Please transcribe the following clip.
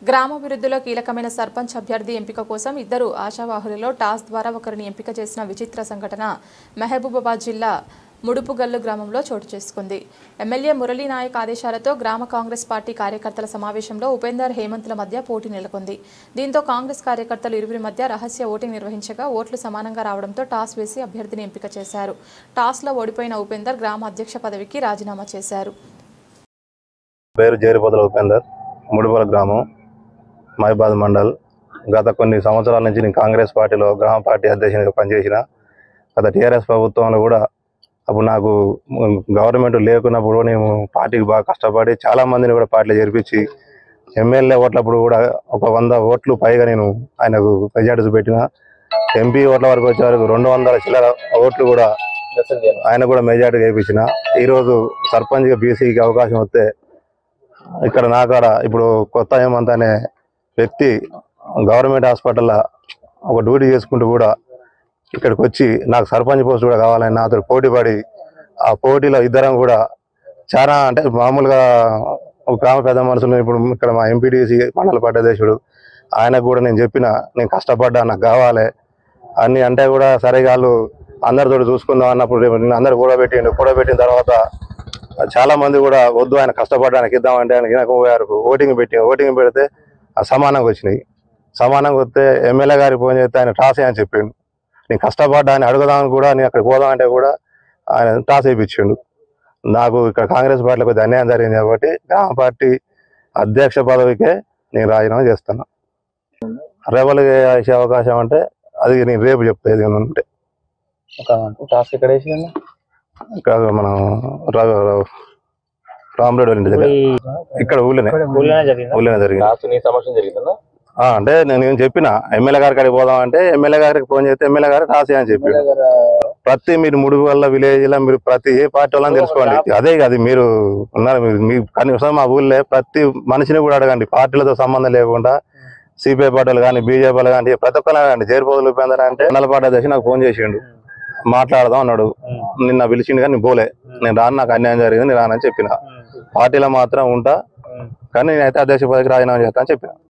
గ్రామాభివృద్ధిలో కీలకమైన సర్పంచ్ అభ్యర్థి ఎంపిక కోసం ఇద్దరు ఆశావాహులలో టాస్ ద్వారా ఒకరిని ఎంపిక చేసిన విచిత్ర సంఘటన మహబూబాబాద్ జిల్లా ముడుపుగల్లు గ్రామంలో చోటు చేసుకుంది. ఎమ్మెల్యే మురళీ నాయక్ ఆదేశాలతో గ్రామ కాంగ్రెస్ పార్టీ కార్యకర్తల సమావేశంలో ఉపేందర్ హేమంత్ల మధ్య పోటీ నెలకొంది. దీంతో కాంగ్రెస్ కార్యకర్తలు ఇరువురి మధ్య రహస్య ఓటింగ్ నిర్వహించగా ఓట్లు సమానంగా రావడంతో టాస్ వేసి అభ్యర్థిని ఎంపిక చేశారు. టాస్లో ఓడిపోయిన ఉపేందర్ గ్రామ అధ్యక్ష పదవికి రాజీనామా చేశారు. పేరు జేరిపోతల ఉపేందర్, ముడుపుగల్లు గ్రామం, మహబూబాబాద్ మండల్. గత కొన్ని సంవత్సరాల నుంచి నేను కాంగ్రెస్ పార్టీలో గ్రామ పార్టీ అధ్యక్షునిగా పనిచేసిన. గత టీఆర్ఎస్ ప్రభుత్వంలో కూడా అప్పుడు నాకు గవర్నమెంట్ లేకున్నప్పుడు నేను పార్టీకి బాగా కష్టపడి చాలా మందిని కూడా పార్టీలో చేర్పించి ఎమ్మెల్యే ఓట్లప్పుడు కూడా ఒక 100 ఓట్లు పైగా నేను ఆయనకు మెజార్టీ పెట్టిన. ఎంపీ ఓట్ల వరకు వచ్చే వరకు 200 చిల్లర ఓట్లు కూడా ఆయన కూడా మెజార్టీ వేయించిన. ఈరోజు సర్పంచ్గా బీసీకి అవకాశం వస్తే ఇక్కడ నాకాడ ఇప్పుడు కొత్త హేమంత్ అనే వ్యక్తి గవర్నమెంట్ హాస్పిటల్లో ఒక డ్యూటీ చేసుకుంటూ కూడా ఇక్కడికి వచ్చి నాకు సర్పంచ్ పోస్ట్ కూడా కావాలని నాతో పోటీ పడి ఆ పోటీలో ఇద్దరం కూడా చాలా అంటే మామూలుగా ఒక గ్రామ పెద్ద మనుషులు ఇప్పుడు ఇక్కడ మా ఎంపీటీసీ మండల పార్టీ అధ్యక్షుడు ఆయనకు కూడా నేను చెప్పిన, నేను కష్టపడ్డా, నాకు కావాలి అన్ని అంటే కూడా సరే వాళ్ళు అందరితో చూసుకుందాం అన్నప్పుడు నేను అందరు కూడబెట్టిన తర్వాత చాలా మంది కూడా వద్దు ఆయన కష్టపడడానికి ఇద్దామంటే ఆయనకు ఓటింగ్ పెడితే సమానంగా వచ్చినాయి. సమానంగా వస్తే ఎమ్మెల్యే గారికి ఫోన్ చేస్తే ఆయన టాస్ అని చెప్పిండు. నేను కష్టపడ్డా అని అడుగుదామని కూడా నేను అక్కడికి పోదామంటే కూడా ఆయన టాస్ వేయించిండు. నాకు ఇక్కడ కాంగ్రెస్ పార్టీలో కొద్దిగా అన్యాయం జరిగింది కాబట్టి గ్రామ పార్టీ అధ్యక్ష పదవికే నేను రాజీనామా చేస్తాను. రేపటికి వేసే అవకాశం అంటే అది నేను రేపు చెప్తాను ఉంటే. ఇక్కడ మనం రామరెడ్డి వాళ్ళ ఇంటి దగ్గర ఇక్కడ ఊళ్ళోనే జరిగింది. అంటే నేను చెప్పిన ఎమ్మెల్యే గారికి అడిగి పోదాం అంటే ఎమ్మెల్యే గారికి ఫోన్ చేస్తే ఎమ్మెల్యే గారికి రాసి అని చెప్పి ప్రతి మీరు ముడుపుగల్లు విలేజ్ లో మీరు ప్రతి ఏ పార్టీ వాళ్ళని తెలుసుకోండి. అదే కాదు మీరు ఉన్నారు మీ కనీసం మా ఊళ్ళో ప్రతి మనిషిని కూడా అడగండి, పార్టీలతో సంబంధం లేకుండా సిపిఐ పార్టీలు కానీ బీజేపీలు కానీ ప్రతి ఒక్కరు అడగండి. జేరిపోతల ఉపేందర్ అంటే మండల పార్టీ అధ్యక్షుడు నాకు ఫోన్ చేసిండు, మాట్లాడదాం అన్నాడు. నిన్న పిలిచిండు కానీ నేను పోలే, నేను రాను, నాకు అన్యాయం జరిగింది, నేను రానని చెప్పిన. పార్టీలో మాత్రం ఉంటా కానీ నేనైతే అధ్యక్ష పదవికి రాజీనామా చేస్తా అని చెప్పిన.